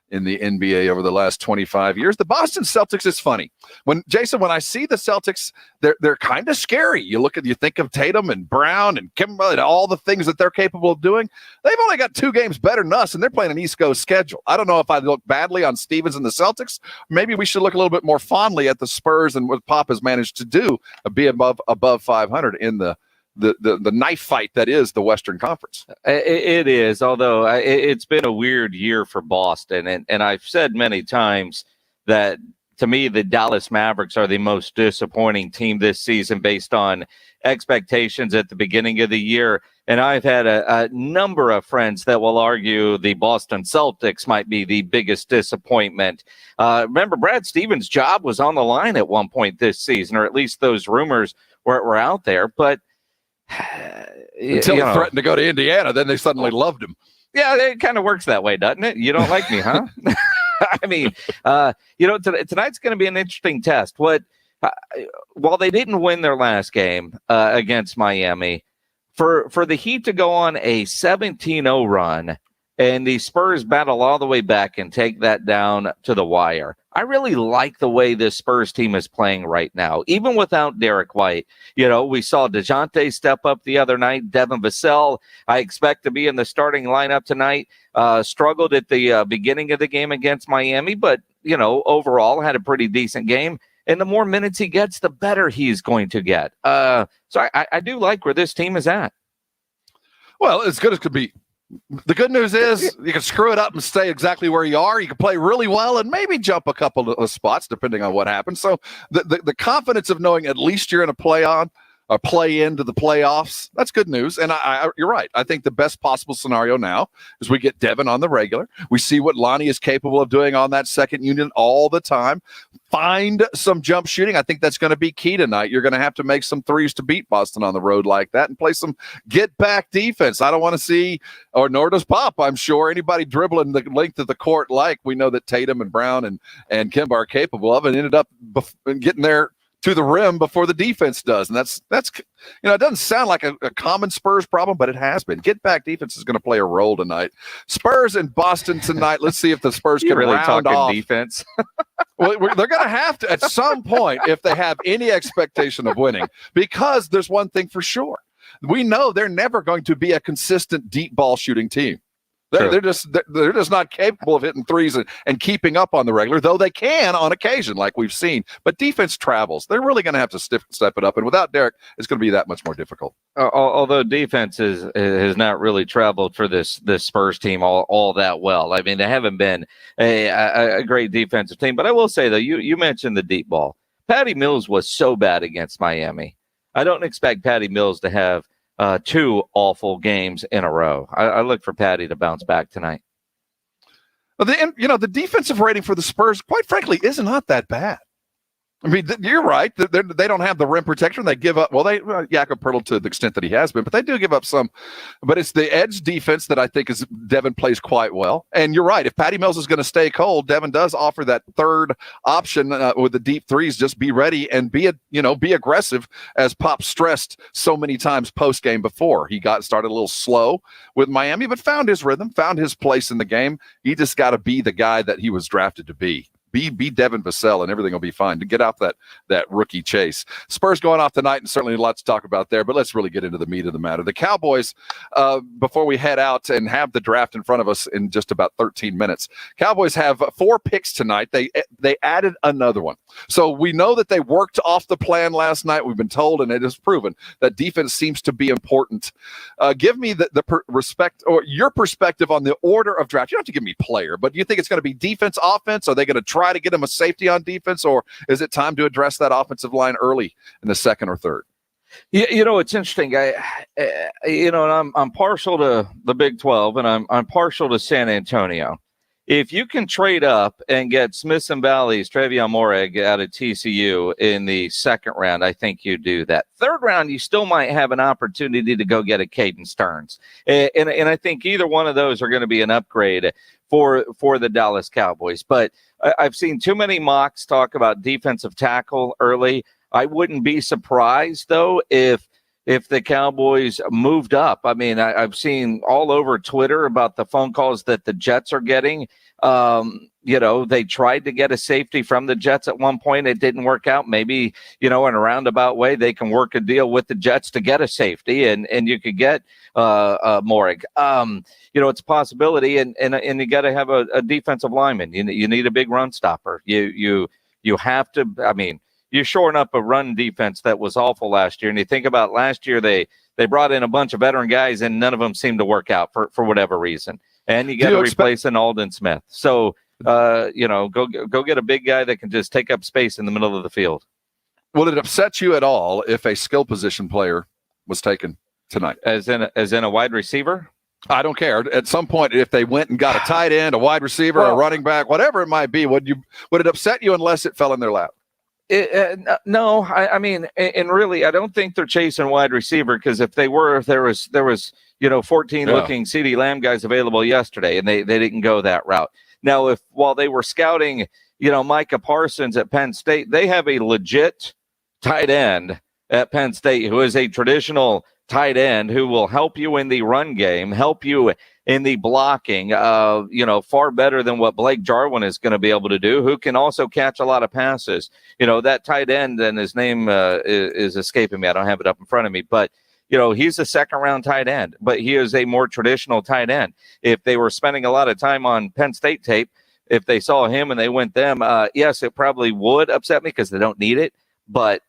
in the NBA over the last 25 years. The Boston Celtics is funny. When I see the Celtics, they're kind of scary. You think of Tatum and Brown and Kimberly and all the things that they're capable of doing. They've only got 2 games better than us, and they're playing an East Coast schedule. I don't know if I look badly on Stevens and the Celtics. Maybe we should look a little bit more fondly at the Spurs and what Pop has managed to do, be above 500 in the the knife fight that is the Western Conference. It is, although it's been a weird year for Boston. And I've said many times that, to me, the Dallas Mavericks are the most disappointing team this season based on expectations at the beginning of the year. And I've had a number of friends that will argue the Boston Celtics might be the biggest disappointment. Remember, Brad Stevens' job was on the line at one point this season, or at least those rumors were out there. But until he threatened to go to Indiana, then they suddenly loved him. Yeah, it kind of works that way, doesn't it? You don't like me, huh? I mean, tonight's going to be an interesting test. While they didn't win their last game against Miami, for the Heat to go on a 17-0 run and the Spurs battle all the way back and take that down to the wire, I really like the way this Spurs team is playing right now, even without Derek White. We saw DeJounte step up the other night. Devin Vassell, I expect to be in the starting lineup tonight. Struggled at the beginning of the game against Miami, but, overall had a pretty decent game. And the more minutes he gets, the better he's going to get. So I do like where this team is at. Well, as good as could be. The good news is you can screw it up and stay exactly where you are. You can play really well and maybe jump a couple of spots depending on what happens. So the confidence of knowing at least you're in a play into the playoffs, that's good news. And you're right. I think the best possible scenario now is we get Devin on the regular. We see what Lonnie is capable of doing on that second unit all the time. Find some jump shooting. I think that's going to be key tonight. You're going to have to make some threes to beat Boston on the road like that and play some get-back defense. I don't want to see, or nor does Pop, I'm sure, anybody dribbling the length of the court like we know that Tatum and Brown and Kemba are capable of, and ended up getting there to the rim before the defense does. And that's it doesn't sound like a common Spurs problem, but it has been. Get back defense is going to play a role tonight. Spurs in Boston tonight. Let's see if the Spurs can really round off defense. Well, they're going to have to at some point if they have any expectation of winning, because there's one thing for sure. We know they're never going to be a consistent deep ball shooting team. They're just not capable of hitting threes and keeping up on the regular, though they can on occasion, like we've seen. But defense travels. They're really going to have to step it up. And without Derek, it's going to be that much more difficult. Although defense has not really traveled for this Spurs team all that well. I mean, they haven't been a great defensive team. But I will say, though, you mentioned the deep ball. Patty Mills was so bad against Miami. I don't expect Patty Mills to have two awful games in a row. I look for Patty to bounce back tonight. The defensive rating for the Spurs, quite frankly, is not that bad. I mean, you're right. They don't have the rim protection. They give up. Well, Jakob Poeltl to the extent that he has been, but they do give up some. But it's the edge defense that I think Devin plays quite well. And you're right. If Patty Mills is going to stay cold, Devin does offer that third option with the deep threes. Just be ready and be aggressive, as Pop stressed so many times post game before. He started a little slow with Miami, but found his rhythm, found his place in the game. He just got to be the guy that he was drafted to be. Be Devin Vassell, and everything will be fine to get off that rookie chase. Spurs going off tonight, and certainly a lot to talk about there, but let's really get into the meat of the matter. The Cowboys, before we head out and have the draft in front of us in just about 13 minutes, Cowboys have 4 picks tonight. They added another one. So we know that they worked off the plan last night. We've been told, and it is proven, that defense seems to be important. Give me the respect or your perspective on the order of draft. You don't have to give me player, but do you think it's going to be defense, offense? Are they going to try to get him a safety on defense, or is it time to address that offensive line early in the second or third? It's interesting. I'm partial to the Big 12, and I'm partial to San Antonio. If you can trade up and get Smith and Valley's Travion Morrig out of TCU in the second round, I think you do that. Third round, you still might have an opportunity to go get a Caden Stearns. And I think either one of those are going to be an upgrade for the Dallas Cowboys. But I've seen too many mocks talk about defensive tackle early. I wouldn't be surprised, though, if the Cowboys moved up. I mean, I've seen all over Twitter about the phone calls that the Jets are getting. They tried to get a safety from the Jets at one point. It didn't work out. Maybe, in a roundabout way, they can work a deal with the Jets to get a safety, and you could get Morrig. It's a possibility, and you got to have a defensive lineman. You need a big run stopper. You have to. I mean, you're shoring up a run defense that was awful last year. And you think about last year, they brought in a bunch of veteran guys, and none of them seemed to work out for whatever reason. And you got to replace an Alden Smith. So, go get a big guy that can just take up space in the middle of the field. Will it upset you at all if a skill position player was taken tonight? As in a wide receiver? I don't care. At some point, if they went and got a tight end, a wide receiver, a running back, whatever it might be, would it upset you unless it fell in their lap? No, I mean, and really, I don't think they're chasing wide receiver, because if there was 14 looking CeeDee Lamb guys available yesterday, and they didn't go that route. Now, while they were scouting, Micah Parsons at Penn State, they have a legit tight end at Penn State who is a traditional tight end who will help you in the run game, help you in the blocking, far better than what Blake Jarwin is going to be able to do, who can also catch a lot of passes. That tight end, and his name is escaping me. I don't have it up in front of me, but he's a second-round tight end, but he is a more traditional tight end. If they were spending a lot of time on Penn State tape, if they saw him and they went them, yes, it probably would upset me because they don't need it. But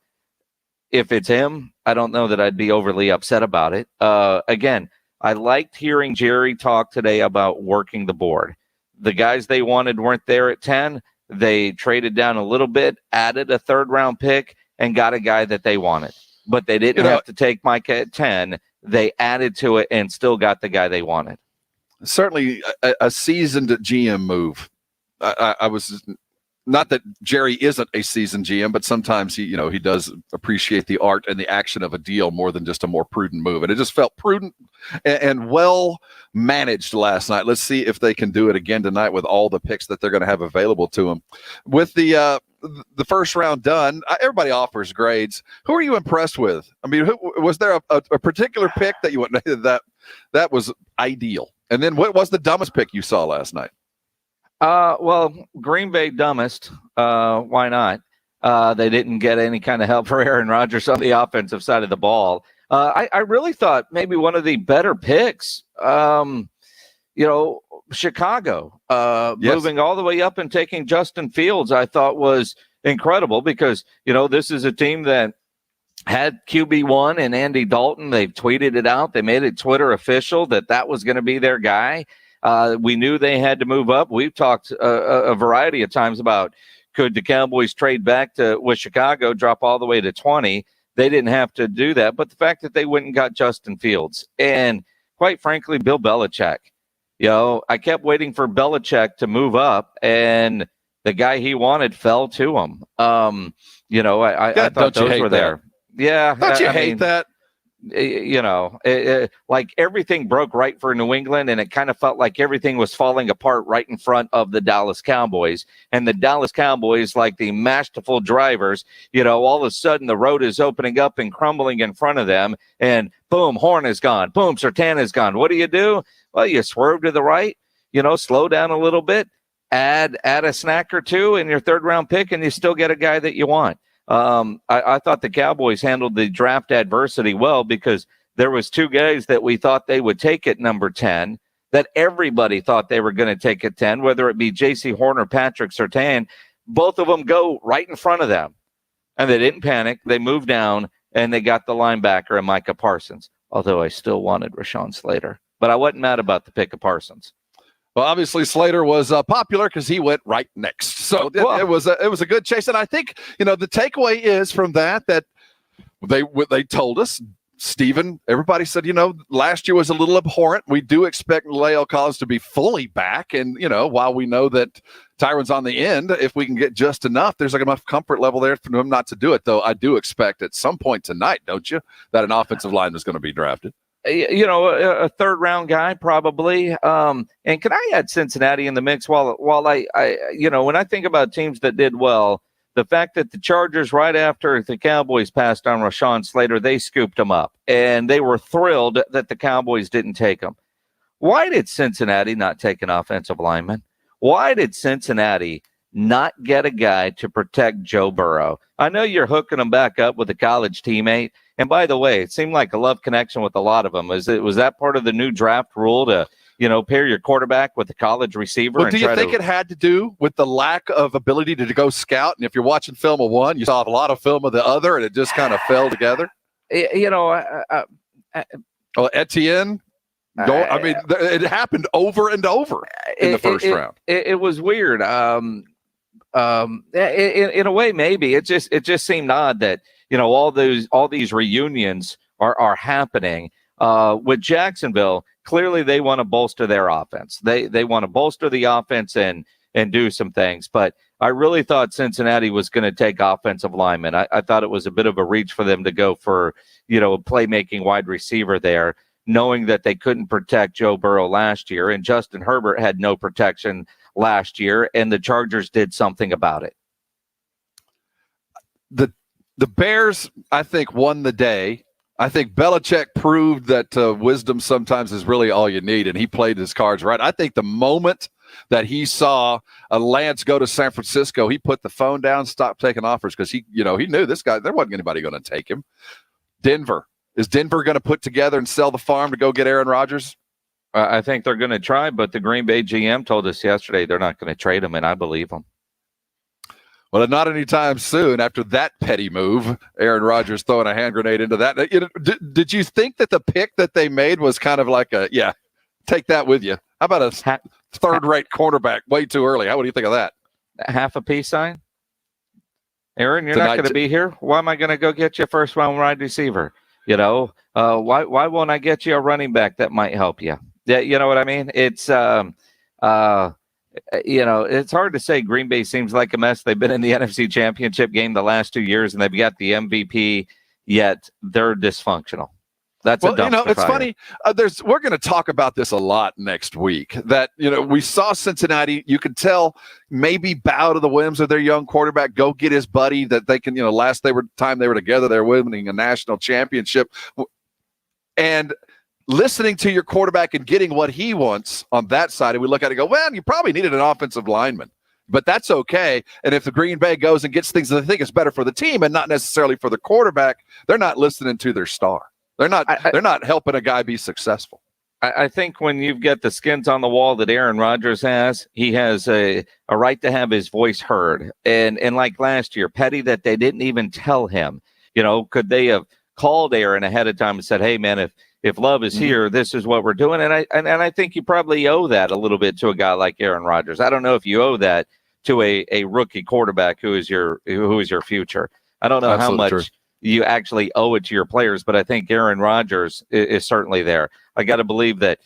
if it's him, I don't know that I'd be overly upset about it. Again, I liked hearing Jerry talk today about working the board. The guys they wanted weren't there at 10. They traded down a little bit, added a third-round pick, and got a guy that they wanted. But they didn't have to take Micah at 10. They added to it and still got the guy they wanted. Certainly a seasoned GM move. I was not that Jerry isn't a seasoned GM, but sometimes he does appreciate the art and the action of a deal more than just a more prudent move. And it just felt prudent and well managed last night. Let's see if they can do it again tonight with all the picks that they're going to have available to them. With the first round done, everybody offers grades. Who are you impressed with? I mean, was there a particular pick that you went that was ideal? And then what was the dumbest pick you saw last night? Well, Green Bay dumbest. Why not? They didn't get any kind of help for Aaron Rodgers on the offensive side of the ball. I really thought maybe one of the better picks, Chicago, moving all the way up and taking Justin Fields, I thought was incredible because, this is a team that had QB1 and Andy Dalton. They've tweeted it out. They made it Twitter official that was going to be their guy. We knew they had to move up. We've talked a variety of times about could the Cowboys trade back with Chicago, drop all the way to 20. They didn't have to do that. But the fact that they went and got Justin Fields and, quite frankly, Bill Belichick. I kept waiting for Belichick to move up, and the guy he wanted fell to him. I thought those were there. Yeah. Don't you hate that? Like everything broke right for New England, and it kind of felt like everything was falling apart right in front of the Dallas Cowboys. And the Dallas Cowboys, like the masterful drivers, all of a sudden the road is opening up and crumbling in front of them, and boom, Horn is gone. Boom, Surtain is gone. What do? Well, you swerve to the right, slow down a little bit, add a snack or two in your third round pick, and you still get a guy that you want. I thought the Cowboys handled the draft adversity well because there was two guys that we thought they would take at number 10 that everybody thought they were going to take at 10, whether it be J.C. Horn or Patrick Surtain. Both of them go right in front of them, and they didn't panic. They moved down, and they got the linebacker and Micah Parsons, although I still wanted Rashawn Slater. But I wasn't mad about the pick of Parsons. Well, obviously Slater was popular because he went right next. So it was a good chase. And I think, the takeaway is from that they told us, Stephen, everybody said, last year was a little abhorrent. We do expect La'el Collins to be fully back. And, while we know that Tyron's on the end, if we can get just enough, there's enough comfort level there for him not to do it. Though I do expect at some point tonight, don't you, that an offensive line is going to be drafted. A third round guy probably. And can I add Cincinnati in the mix while I when I think about teams that did well, the fact that the Chargers, right after the Cowboys passed on Rashawn Slater, they scooped him up and they were thrilled that the Cowboys didn't take him. Why did Cincinnati not take an offensive lineman? Why did Cincinnati not get a guy to protect Joe Burrow? I know you're hooking him back up with a college teammate. And by the way, it seemed like a love connection with a lot of them. Was that part of the new draft rule to pair your quarterback with a college receiver. Well, do you think it had to do with the lack of ability to go scout? And if you're watching film of one, you saw a lot of film of the other, and it just kind of fell together? Etienne. It happened over and over in the first round. It was weird. In a way, maybe it just seemed odd that all these reunions are happening with Jacksonville. Clearly, they want to bolster their offense. They want to bolster the offense and do some things. But I really thought Cincinnati was going to take offensive linemen. I thought it was a bit of a reach for them to go for a playmaking wide receiver there, knowing that they couldn't protect Joe Burrow last year, and Justin Herbert had no protection last year, and the Chargers did something about it. The Bears, I think, won the day. I think Belichick proved that wisdom sometimes is really all you need, and he played his cards right. I think the moment that he saw Lance go to San Francisco, he put the phone down, stopped taking offers, because he knew this guy, there wasn't anybody going to take him. Denver. Is Denver going to put together and sell the farm to go get Aaron Rodgers? I think they're going to try, but the Green Bay GM told us yesterday they're not going to trade him, and I believe him. Well, not anytime soon after that petty move, Aaron Rodgers throwing a hand grenade into that. Did you think that the pick that they made was kind of like take that with you? How about a third-rate cornerback way too early? What do you think of that? Half a peace sign? Aaron, you're not going to be here? Why am I going to go get you a first-round wide receiver? Why won't I get you a running back that might help you? Yeah, you know what I mean? It's it's hard to say. Green Bay seems like a mess. They've been in the NFC Championship game the last 2 years, and they've got the MVP, yet they're dysfunctional. That's it's funny. We're going to talk about this a lot next week. That we saw Cincinnati. You could tell maybe bow to the whims of their young quarterback. Go get his buddy that they can. Last time they were together, they're winning a national championship. And listening to your quarterback and getting what he wants on that side, and we look at it and go, well, you probably needed an offensive lineman, but that's okay. And if the Green Bay goes and gets things that they think is better for the team and not necessarily for the quarterback, they're not listening to their star. They're not helping a guy be successful. I think when you've got the skins on the wall that Aaron Rodgers has, he has a right to have his voice heard. And like last year, petty that they didn't even tell him. Could they have called Aaron ahead of time and said, hey, man, if Love is here, this is what we're doing. And I think you probably owe that a little bit to a guy like Aaron Rodgers. I don't know if you owe that to a rookie quarterback who is your future. I don't know how much you actually owe it to your players, but I think Aaron Rodgers is certainly there. I got to believe that,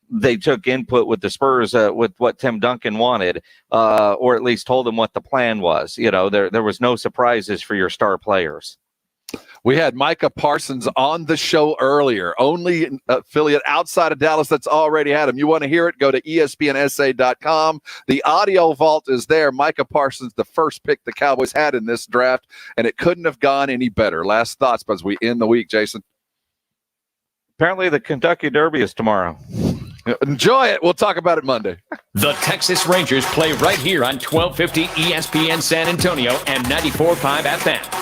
they took input with the Spurs with what Tim Duncan wanted, or at least told them what the plan was. There was no surprises for your star players. We had Micah Parsons on the show earlier, only affiliate outside of Dallas that's already had him. You want to hear it? Go to ESPNSA.com. The audio vault is there. Micah Parsons, the first pick the Cowboys had in this draft, and it couldn't have gone any better. Last thoughts as we end the week, Jason. Apparently the Kentucky Derby is tomorrow. Enjoy it. We'll talk about it Monday. The Texas Rangers play right here on 1250 ESPN San Antonio and 94.5 FM.